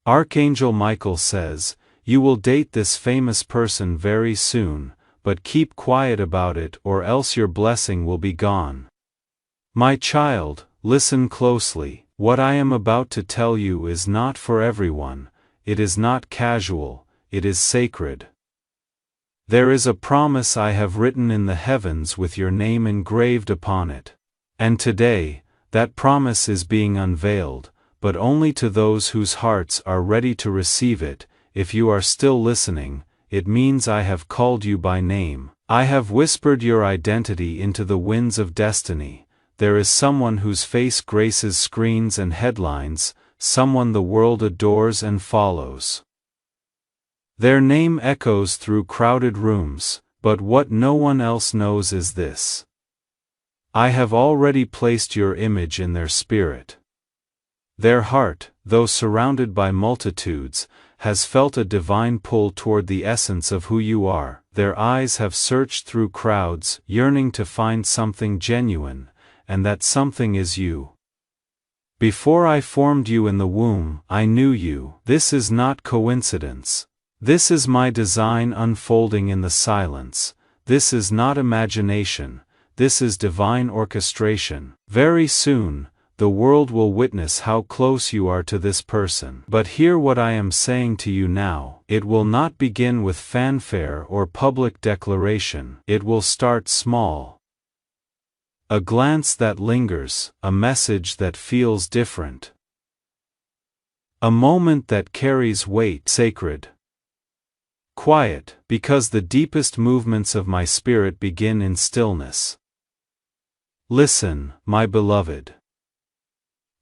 Archangel Michael says, "You will date this famous person very soon, but keep quiet about it or else your blessing will be gone." My child, listen closely. What I am about to tell you is not for everyone, it is not casual, it is sacred. There is a promise I have written in the heavens with your name engraved upon it. And today, that promise is being unveiled, but only to those whose hearts are ready to receive it. If you are still listening, it means I have called you by name. I have whispered your identity into the winds of destiny. There is someone whose face graces screens and headlines, someone the world adores and follows. Their name echoes through crowded rooms, but what no one else knows is this: I have already placed your image in their spirit. Their heart, though surrounded by multitudes, has felt a divine pull toward the essence of who you are. Their eyes have searched through crowds, yearning to find something genuine, and that something is you. Before I formed you in the womb, I knew you. This is not coincidence. This is my design unfolding in the silence. This is not imagination. This is divine orchestration. Very soon, the world will witness how close you are to this person. But hear what I am saying to you now. It will not begin with fanfare or public declaration. It will start small. A glance that lingers, a message that feels different. A moment that carries weight, sacred. Quiet, because the deepest movements of my spirit begin in stillness. Listen, my beloved.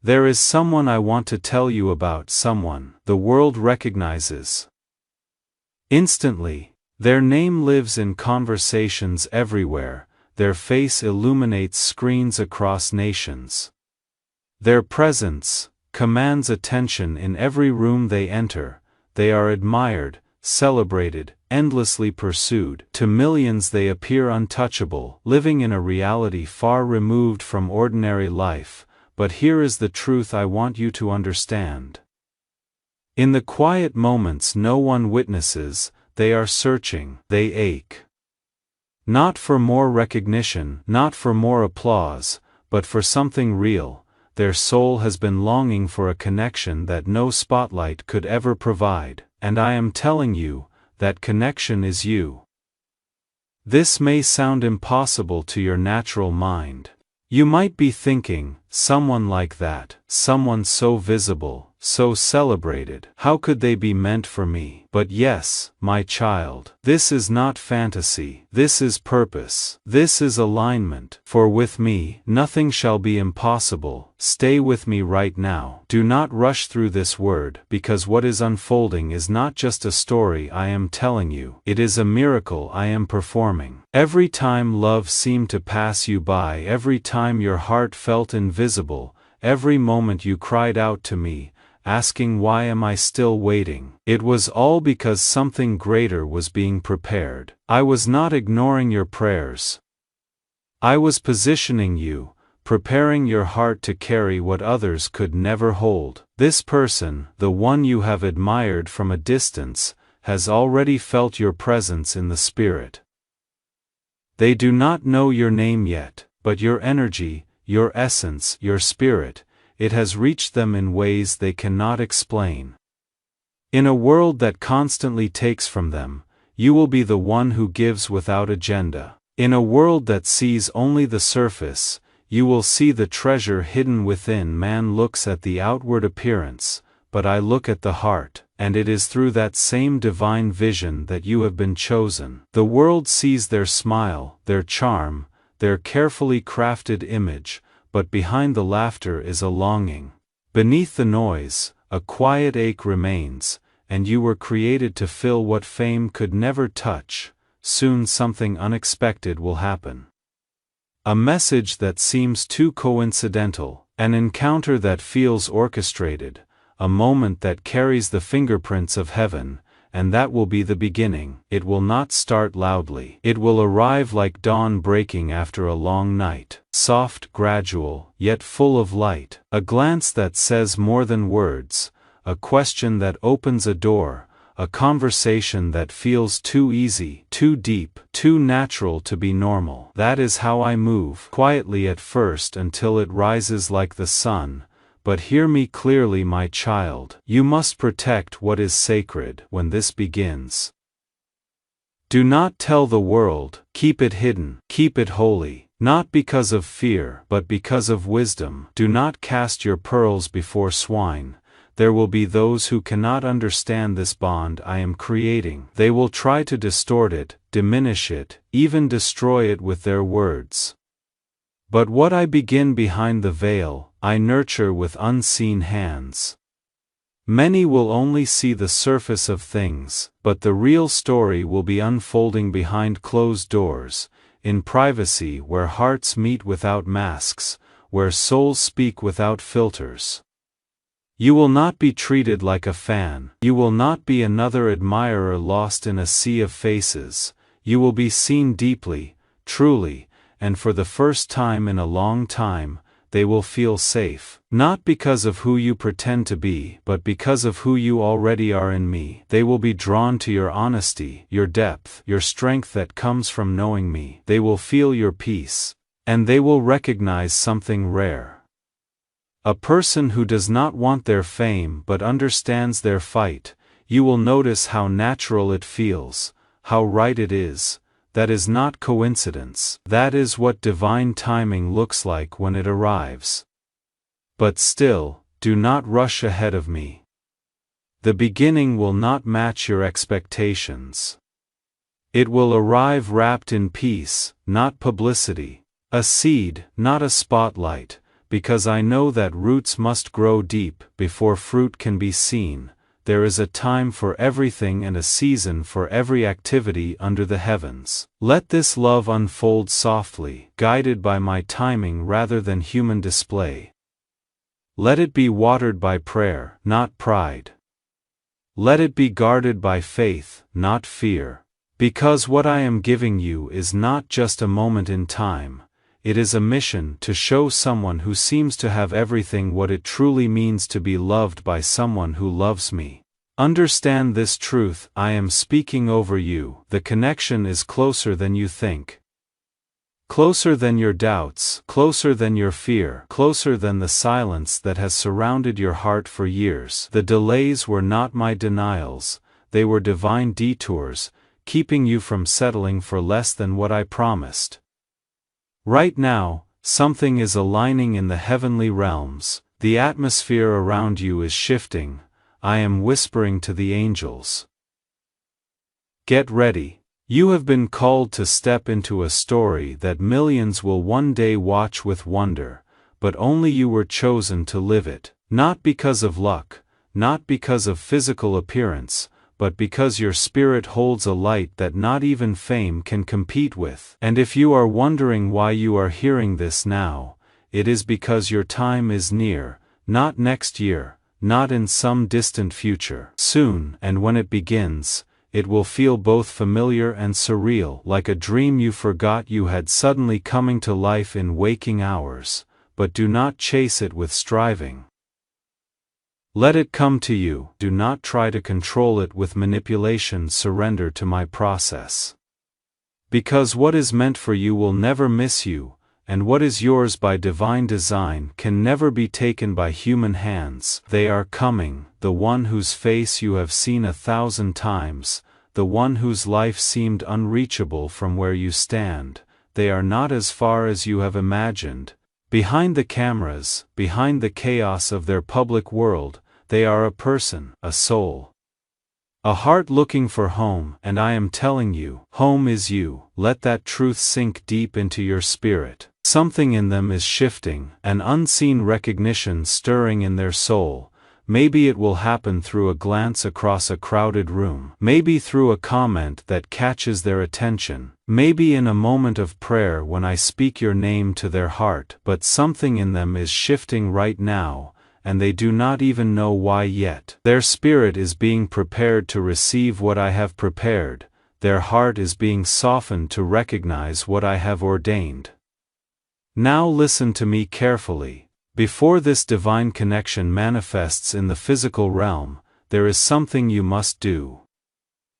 There is someone I want to tell you about, someone the world recognizes. Instantly, their name lives in conversations everywhere, their face illuminates screens across nations. Their presence commands attention in every room they enter. They are admired, celebrated, endlessly pursued. To millions they appear untouchable, living in a reality far removed from ordinary life. But here is the truth I want you to understand. In the quiet moments no one witnesses, they are searching, they ache. Not for more recognition, not for more applause, but for something real. Their soul has been longing for a connection that no spotlight could ever provide, and I am telling you, that connection is you. This may sound impossible to your natural mind. You might be thinking, someone like that, someone so visible, so celebrated, how could they be meant for me? But yes, my child, this is not fantasy, this is purpose, this is alignment. For with me, nothing shall be impossible. Stay with me right now. Do not rush through this word, because what is unfolding is not just a story I am telling you, it is a miracle I am performing. Every time love seemed to pass you by, every time your heart felt invisible, every moment you cried out to me, asking why am I still waiting, it was all because something greater was being prepared. I was not ignoring your prayers. I was positioning you, preparing your heart to carry what others could never hold. This person, the one you have admired from a distance, has already felt your presence in the spirit. They do not know your name yet, but your energy, your essence, your spirit, it has reached them in ways they cannot explain. In a world that constantly takes from them, you will be the one who gives without agenda. In a world that sees only the surface, you will see the treasure hidden within. Man looks at the outward appearance, but I look at the heart, and it is through that same divine vision that you have been chosen. The world sees their smile, their charm, their carefully crafted image, but behind the laughter is a longing. Beneath the noise, a quiet ache remains, and you were created to fill what fame could never touch. Soon something unexpected will happen. A message that seems too coincidental, an encounter that feels orchestrated, a moment that carries the fingerprints of heaven, and that will be the beginning. It will not start loudly. It will arrive like dawn breaking after a long night. Soft, gradual, yet full of light. A glance that says more than words. a question that opens a door, a conversation that feels too easy, too deep, too natural to be normal. That is how I move, quietly at first until it rises like the sun. But hear me clearly, my child. You must protect what is sacred when this begins. Do not tell the world, keep it hidden, keep it holy, not because of fear, but because of wisdom. Do not cast your pearls before swine. There will be those who cannot understand this bond I am creating. They will try to distort it, diminish it, even destroy it with their words. But what I begin behind the veil, I nurture with unseen hands. Many will only see the surface of things, but the real story will be unfolding behind closed doors, in privacy where hearts meet without masks, where souls speak without filters. You will not be treated like a fan. You will not be another admirer lost in a sea of faces. You will be seen deeply, truly, and for the first time in a long time, they will feel safe. Not because of who you pretend to be, but because of who you already are in me. They will be drawn to your honesty, your depth, your strength that comes from knowing me. They will feel your peace, and they will recognize something rare. A person who does not want their fame but understands their fight. You will notice how natural it feels, how right it is. That is not coincidence. That is what divine timing looks like when it arrives. But still, do not rush ahead of me. The beginning will not match your expectations. It will arrive wrapped in peace, not publicity. A seed, not a spotlight. Because I know that roots must grow deep before fruit can be seen. There is a time for everything and a season for every activity under the heavens. Let this love unfold softly, guided by my timing rather than human display. Let it be watered by prayer, not pride. Let it be guarded by faith, not fear. Because what I am giving you is not just a moment in time. It is a mission to show someone who seems to have everything what it truly means to be loved by someone who loves me. Understand this truth. I am speaking over you. The connection is closer than you think. Closer than your doubts, closer than your fear, closer than the silence that has surrounded your heart for years. The delays were not my denials, they were divine detours, keeping you from settling for less than what I promised. Right now, something is aligning in the heavenly realms. The atmosphere around you is shifting. I am whispering to the angels. Get ready. You have been called to step into a story that millions will one day watch with wonder, but only you were chosen to live it. Not because of luck, not because of physical appearance, but because your spirit holds a light that not even fame can compete with. And if you are wondering why you are hearing this now, it is because your time is near, not next year, not in some distant future. Soon, and when it begins, it will feel both familiar and surreal, like a dream you forgot you had suddenly coming to life in waking hours. But do not chase it with striving. Let it come to you. Do not try to control it with manipulation. Surrender to my process. Because what is meant for you will never miss you, and what is yours by divine design can never be taken by human hands. They are coming, the one whose face you have seen 1,000 times, the one whose life seemed unreachable from where you stand. They are not as far as you have imagined. Behind the cameras, behind the chaos of their public world, they are a person, a soul. A heart looking for home, and I am telling you, home is you. Let that truth sink deep into your spirit. Something in them is shifting, an unseen recognition stirring in their soul. Maybe it will happen through a glance across a crowded room. Maybe through a comment that catches their attention. Maybe in a moment of prayer when I speak your name to their heart. But something in them is shifting right now, and they do not even know why yet. Their spirit is being prepared to receive what I have prepared. Their heart is being softened to recognize what I have ordained. Now listen to me carefully. Before this divine connection manifests in the physical realm, there is something you must do.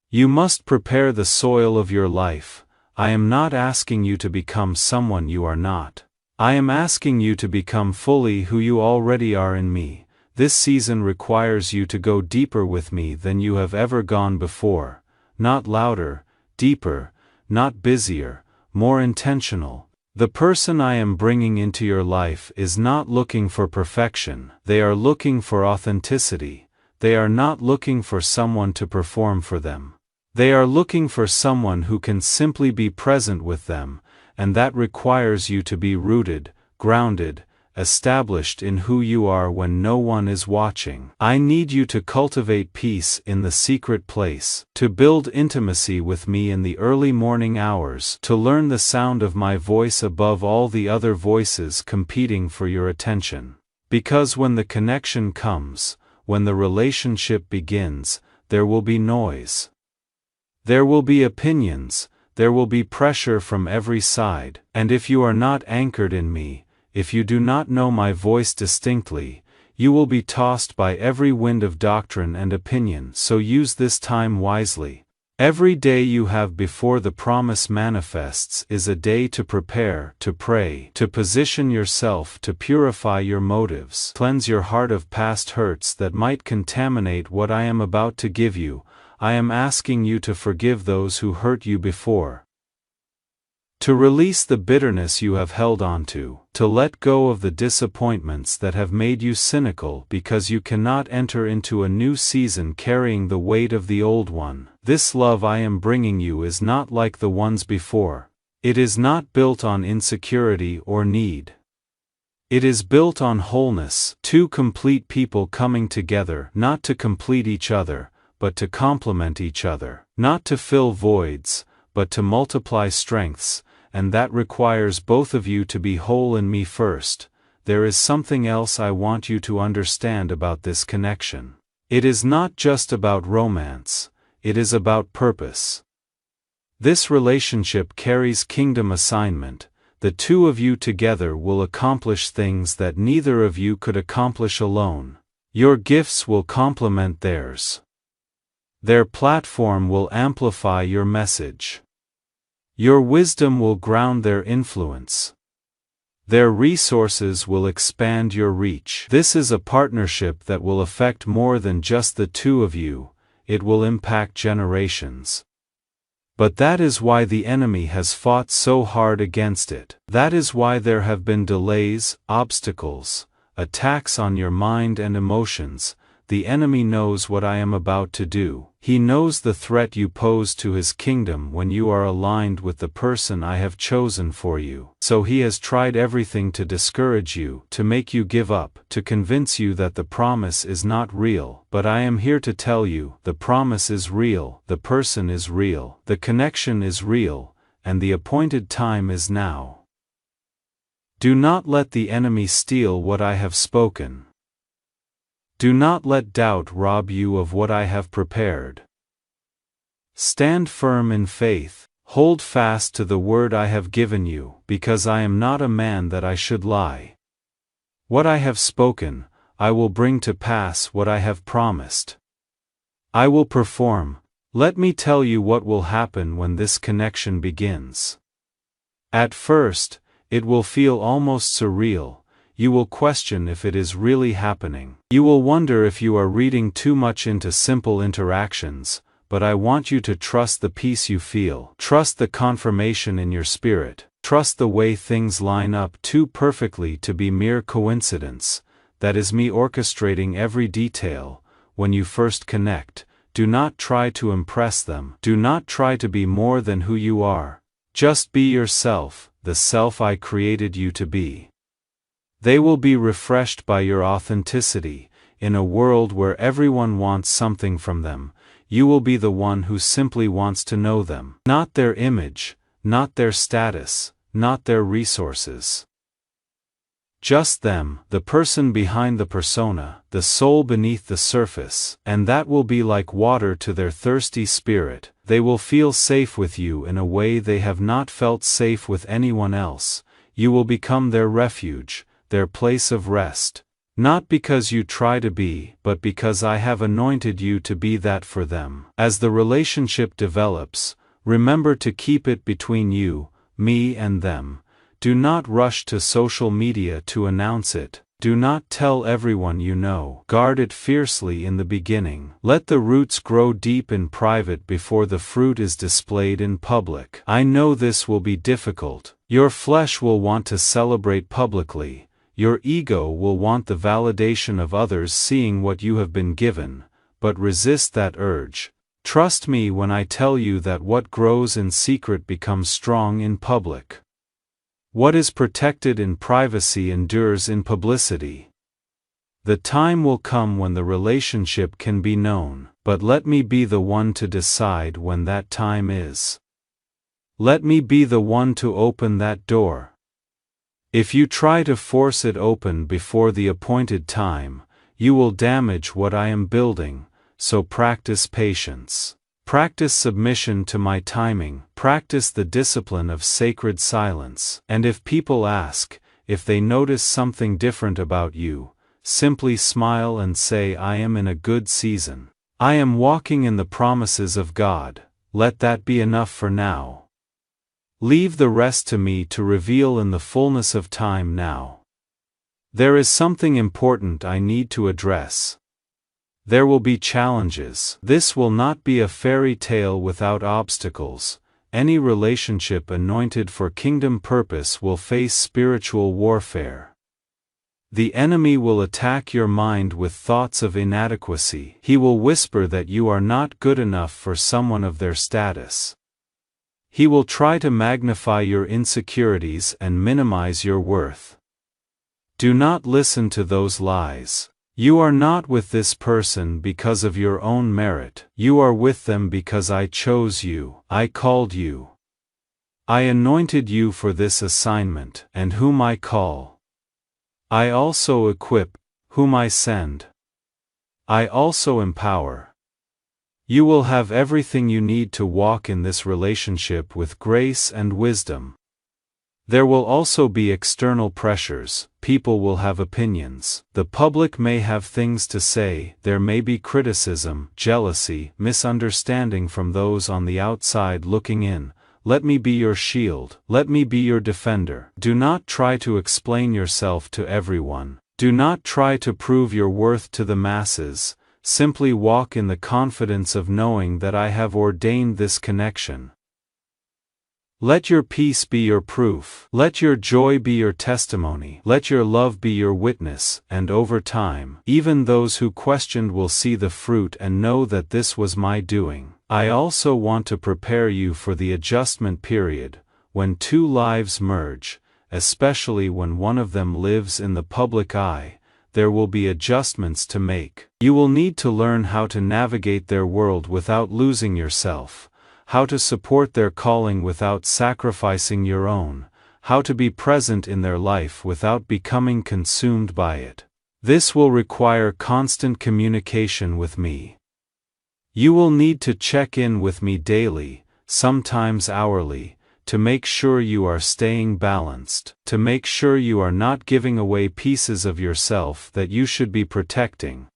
You must prepare the soil of your life. I am not asking you to become someone you are not. I am asking you to become fully who you already are in me. This season requires you to go deeper with me than you have ever gone before, not louder, deeper, not busier, more intentional. The person I am bringing into your life is not looking for perfection, they are looking for authenticity. They are not looking for someone to perform for them. They are looking for someone who can simply be present with them, and that requires you to be rooted, grounded, established in who you are when no one is watching. I need you to cultivate peace in the secret place, to build intimacy with me in the early morning hours, to learn the sound of my voice above all the other voices competing for your attention. Because when the connection comes, when the relationship begins, there will be noise. There will be opinions, there will be pressure from every side, and if you are not anchored in me, if you do not know my voice distinctly, you will be tossed by every wind of doctrine and opinion. So use this time wisely. Every day you have before the promise manifests is a day to prepare, to pray, to position yourself, to purify your motives, cleanse your heart of past hurts that might contaminate what I am about to give you. I am asking you to forgive those who hurt you before, to release the bitterness you have held onto, to let go of the disappointments that have made you cynical because you cannot enter into a new season carrying the weight of the old one. This love I am bringing you is not like the ones before. It is not built on insecurity or need. It is built on wholeness, two complete people coming together, not to complete each other, but to complement each other, not to fill voids, but to multiply strengths, and that requires both of you to be whole in me first. There is something else I want you to understand about this connection. It is not just about romance, it is about purpose. This relationship carries kingdom assignment. The two of you together will accomplish things that neither of you could accomplish alone. Your gifts will complement theirs. Their platform will amplify your message. Your wisdom will ground their influence. Their resources will expand your reach. This is a partnership that will affect more than just the two of you, it will impact generations. But that is why the enemy has fought so hard against it. That is why there have been delays, obstacles, attacks on your mind and emotions. The enemy knows what I am about to do. He knows the threat you pose to his kingdom when you are aligned with the person I have chosen for you. So he has tried everything to discourage you, to make you give up, to convince you that the promise is not real. But I am here to tell you, the promise is real, the person is real, the connection is real, and the appointed time is now. Do not let the enemy steal what I have spoken. Do not let doubt rob you of what I have prepared. Stand firm in faith, hold fast to the word I have given you, because I am not a man that I should lie. What I have spoken, I will bring to pass what I have promised. I will perform. Let me tell you what will happen when this connection begins. At first, it will feel almost surreal. You will question if it is really happening. You will wonder if you are reading too much into simple interactions, but I want you to trust the peace you feel. Trust the confirmation in your spirit. Trust the way things line up too perfectly to be mere coincidence. That is me orchestrating every detail. When you first connect, do not try to impress them. Do not try to be more than who you are. Just be yourself, the self I created you to be. They will be refreshed by your authenticity. In a world where everyone wants something from them, you will be the one who simply wants to know them. Not their image, not their status, not their resources. Just them, the person behind the persona, the soul beneath the surface, and that will be like water to their thirsty spirit. They will feel safe with you in a way they have not felt safe with anyone else. You will become their refuge, their place of rest. Not because you try to be, but because I have anointed you to be that for them. As the relationship develops, remember to keep it between you, me and them. Do not rush to social media to announce it. Do not tell everyone you know. Guard it fiercely in the beginning. Let the roots grow deep in private before the fruit is displayed in public. I know this will be difficult. Your flesh will want to celebrate publicly. Your ego will want the validation of others seeing what you have been given, but resist that urge. Trust me when I tell you that what grows in secret becomes strong in public. What is protected in privacy endures in publicity. The time will come when the relationship can be known, but let me be the one to decide when that time is. Let me be the one to open that door. If you try to force it open before the appointed time, you will damage what I am building, so practice patience. Practice submission to my timing. Practice the discipline of sacred silence. And if people ask, if they notice something different about you, simply smile and say, I am in a good season. I am walking in the promises of God. Let that be enough for now. Leave the rest to me to reveal in the fullness of time now. There is something important I need to address. There will be challenges. This will not be a fairy tale without obstacles. Any relationship anointed for kingdom purpose will face spiritual warfare. The enemy will attack your mind with thoughts of inadequacy. He will whisper that you are not good enough for someone of their status. He will try to magnify your insecurities and minimize your worth. Do not listen to those lies. You are not with this person because of your own merit. You are with them because I chose you. I called you. I anointed you for this assignment, and whom I call, I also equip. Whom I send, I also empower. You will have everything you need to walk in this relationship with grace and wisdom. There will also be external pressures. People will have opinions. The public may have things to say. There may be criticism, jealousy, misunderstanding from those on the outside looking in. Let me be your shield. Let me be your defender. Do not try to explain yourself to everyone. Do not try to prove your worth to the masses. Simply walk in the confidence of knowing that I have ordained this connection. Let your peace be your proof. Let your joy be your testimony. Let your love be your witness, and over time, even those who questioned will see the fruit and know that this was my doing. I also want to prepare you for the adjustment period, when two lives merge, especially when one of them lives in the public eye. There will be adjustments to make. You will need to learn how to navigate their world without losing yourself, how to support their calling without sacrificing your own, how to be present in their life without becoming consumed by it. This will require constant communication with me. You will need to check in with me daily, sometimes hourly, to make sure you are staying balanced, to make sure you are not giving away pieces of yourself that you should be protecting.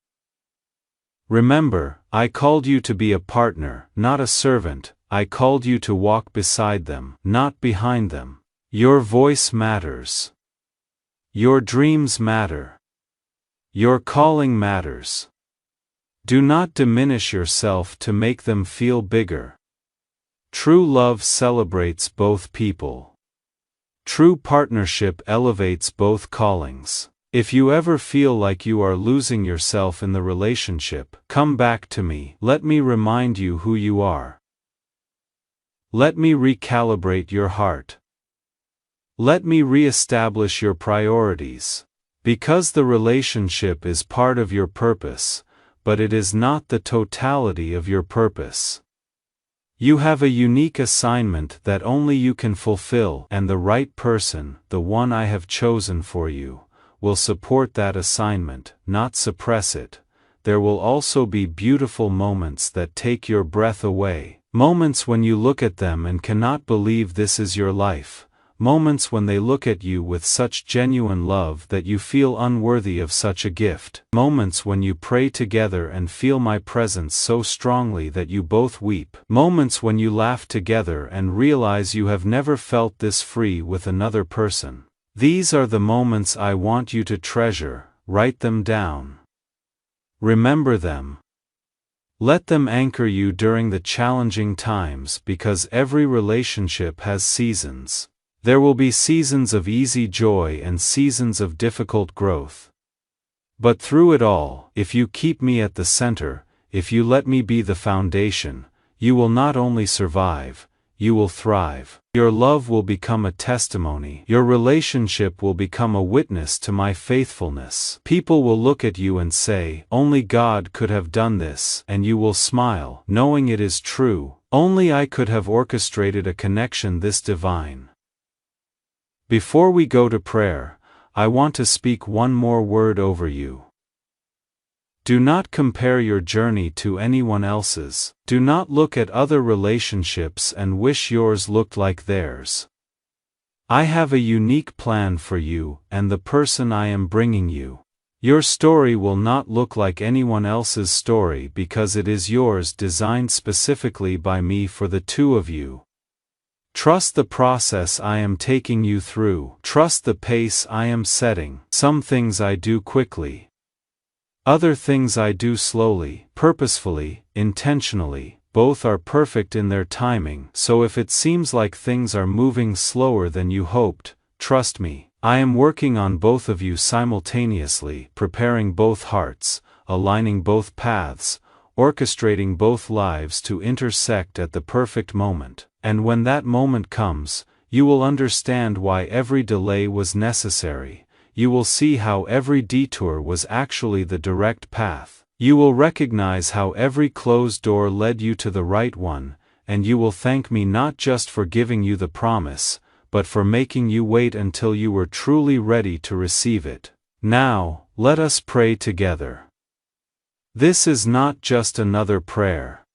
Remember, I called you to be a partner, not a servant. I called you to walk beside them, not behind them. Your voice matters. Your dreams matter. Your calling matters. Do not diminish yourself to make them feel bigger. True love celebrates both people. True partnership elevates both callings. If you ever feel like you are losing yourself in the relationship, come back to me. Let me remind you who you are. Let me recalibrate your heart. Let me reestablish your priorities. Because the relationship is part of your purpose, but it is not the totality of your purpose. You have a unique assignment that only you can fulfill, and the right person, the one I have chosen for you, will support that assignment, not suppress it. There will also be beautiful moments that take your breath away, moments when you look at them and cannot believe this is your life, moments when they look at you with such genuine love that you feel unworthy of such a gift, moments when you pray together and feel my presence so strongly that you both weep, moments when you laugh together and realize you have never felt this free with another person. These are the moments I want you to treasure. Write them down. Remember them. Let them anchor you during the challenging times, because every relationship has seasons. There will be seasons of easy joy and seasons of difficult growth. But through it all, if you keep me at the center, if you let me be the foundation, you will not only survive, you will thrive. Your love will become a testimony. Your relationship will become a witness to my faithfulness. People will look at you and say, "Only God could have done this," and you will smile, knowing it is true. Only I could have orchestrated a connection this divine. Before we go to prayer, I want to speak one more word over you. Do not compare your journey to anyone else's. Do not look at other relationships and wish yours looked like theirs. I have a unique plan for you and the person I am bringing you. Your story will not look like anyone else's story because it is yours, designed specifically by me for the two of you. Trust the process I am taking you through. Trust the pace I am setting. Some things I do quickly. Other things I do slowly, purposefully, intentionally. Both are perfect in their timing. So if it seems like things are moving slower than you hoped, trust me. I am working on both of you simultaneously, preparing both hearts, aligning both paths, orchestrating both lives to intersect at the perfect moment. And when that moment comes, you will understand why every delay was necessary. You will see how every detour was actually the direct path. You will recognize how every closed door led you to the right one, and you will thank me not just for giving you the promise, but for making you wait until you were truly ready to receive it. Now, let us pray together. This is not just another prayer.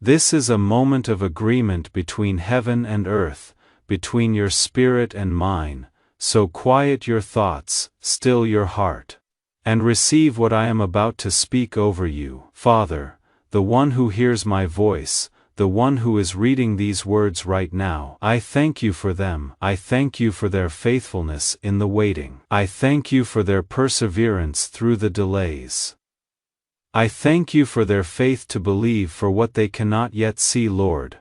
This is a moment of agreement between heaven and earth, between your spirit and mine, so quiet your thoughts, still your heart, and receive what I am about to speak over you. Father, the one who hears my voice, the one who is reading these words right now, I thank you for them. I thank you for their faithfulness in the waiting. I thank you for their perseverance through the delays. I thank you for their faith to believe for what they cannot yet see, Lord.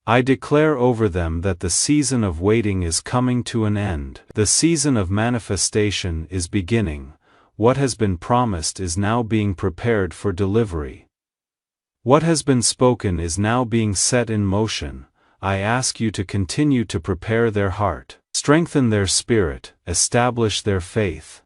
I declare over them that the season of waiting is coming to an end. The season of manifestation is beginning. What has been promised is now being prepared for delivery. What has been spoken is now being set in motion. I ask you to continue to prepare their heart, strengthen their spirit, establish their faith.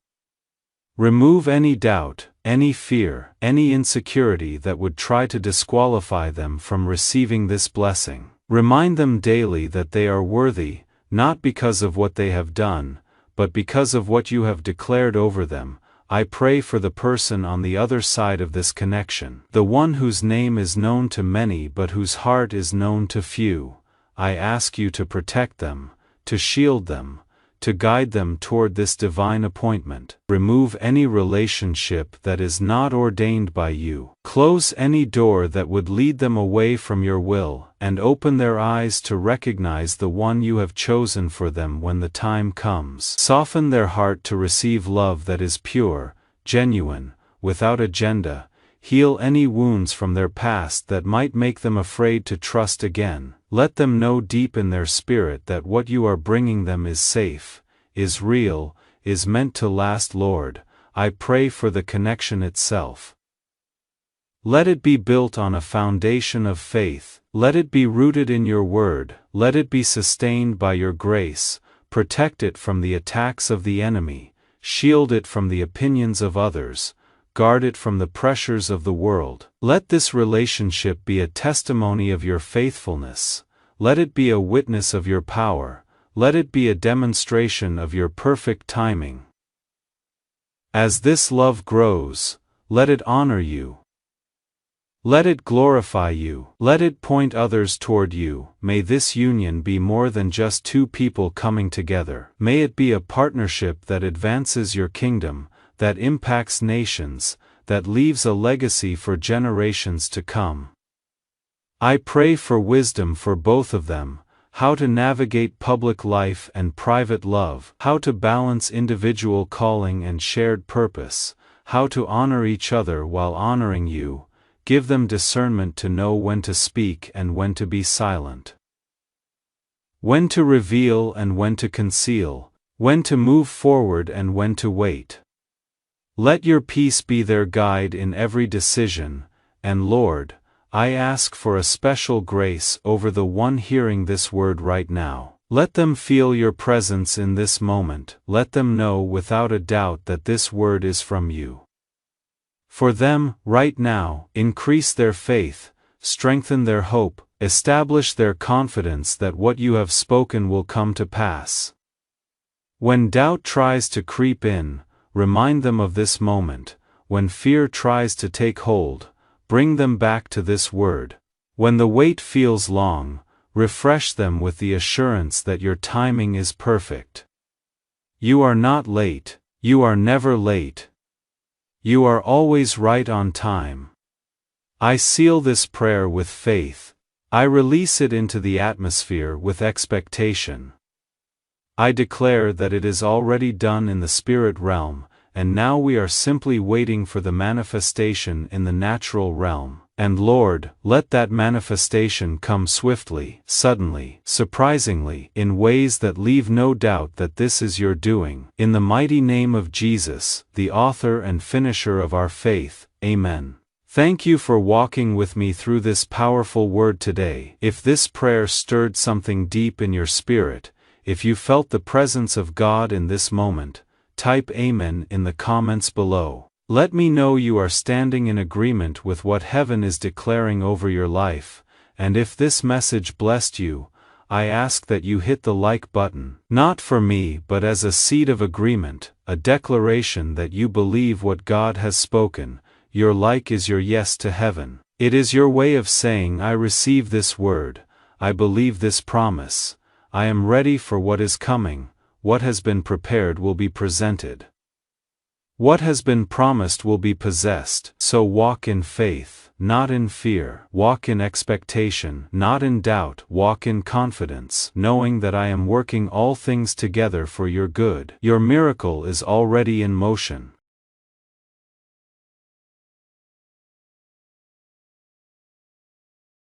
Remove any doubt, any fear, any insecurity that would try to disqualify them from receiving this blessing. Remind them daily that they are worthy, not because of what they have done, but because of what you have declared over them. I pray for the person on the other side of this connection, the one whose name is known to many but whose heart is known to few. I ask you to protect them, to shield them, to guide them toward this divine appointment. Remove any relationship that is not ordained by you. Close any door that would lead them away from your will, and open their eyes to recognize the one you have chosen for them when the time comes. Soften their heart to receive love that is pure, genuine, without agenda. Heal any wounds from their past that might make them afraid to trust again. Let them know deep in their spirit that what you are bringing them is safe, is real, is meant to last. Lord, I pray for the connection itself. Let it be built on a foundation of faith. Let it be rooted in your word. Let it be sustained by your grace. Protect it from the attacks of the enemy. Shield it from the opinions of others. Guard it from the pressures of the world. Let this relationship be a testimony of your faithfulness. Let it be a witness of your power. Let it be a demonstration of your perfect timing. As this love grows, let it honor you. Let it glorify you. Let it point others toward you. May this union be more than just two people coming together. May it be a partnership that advances your kingdom, that impacts nations, that leaves a legacy for generations to come. I pray for wisdom for both of them, how to navigate public life and private love, how to balance individual calling and shared purpose, how to honor each other while honoring you. Give them discernment to know when to speak and when to be silent. When to reveal and when to conceal, when to move forward and when to wait. Let your peace be their guide in every decision, and Lord, I ask for a special grace over the one hearing this word right now. Let them feel your presence in this moment. Let them know without a doubt that this word is from you. For them, right now, increase their faith, strengthen their hope, establish their confidence that what you have spoken will come to pass. When doubt tries to creep in, remind them of this moment. When fear tries to take hold, bring them back to this word. When the wait feels long, refresh them with the assurance that your timing is perfect. You are not late, you are never late. You are always right on time. I seal this prayer with faith. I release it into the atmosphere with expectation. I declare that it is already done in the spirit realm, and now we are simply waiting for the manifestation in the natural realm. And Lord, let that manifestation come swiftly, suddenly, surprisingly, in ways that leave no doubt that this is your doing. In the mighty name of Jesus, the author and finisher of our faith, Amen. Thank you for walking with me through this powerful word today. If this prayer stirred something deep in your spirit, if you felt the presence of God in this moment, type Amen in the comments below. Let me know you are standing in agreement with what heaven is declaring over your life, and if this message blessed you, I ask that you hit the like button, not for me but as a seed of agreement, a declaration that you believe what God has spoken. Your like is your yes to heaven. It is your way of saying I receive this word, I believe this promise, I am ready for what is coming, what has been prepared will be presented. What has been promised will be possessed, so walk in faith, not in fear. Walk in expectation, not in doubt. Walk in confidence, knowing that I am working all things together for your good. Your miracle is already in motion.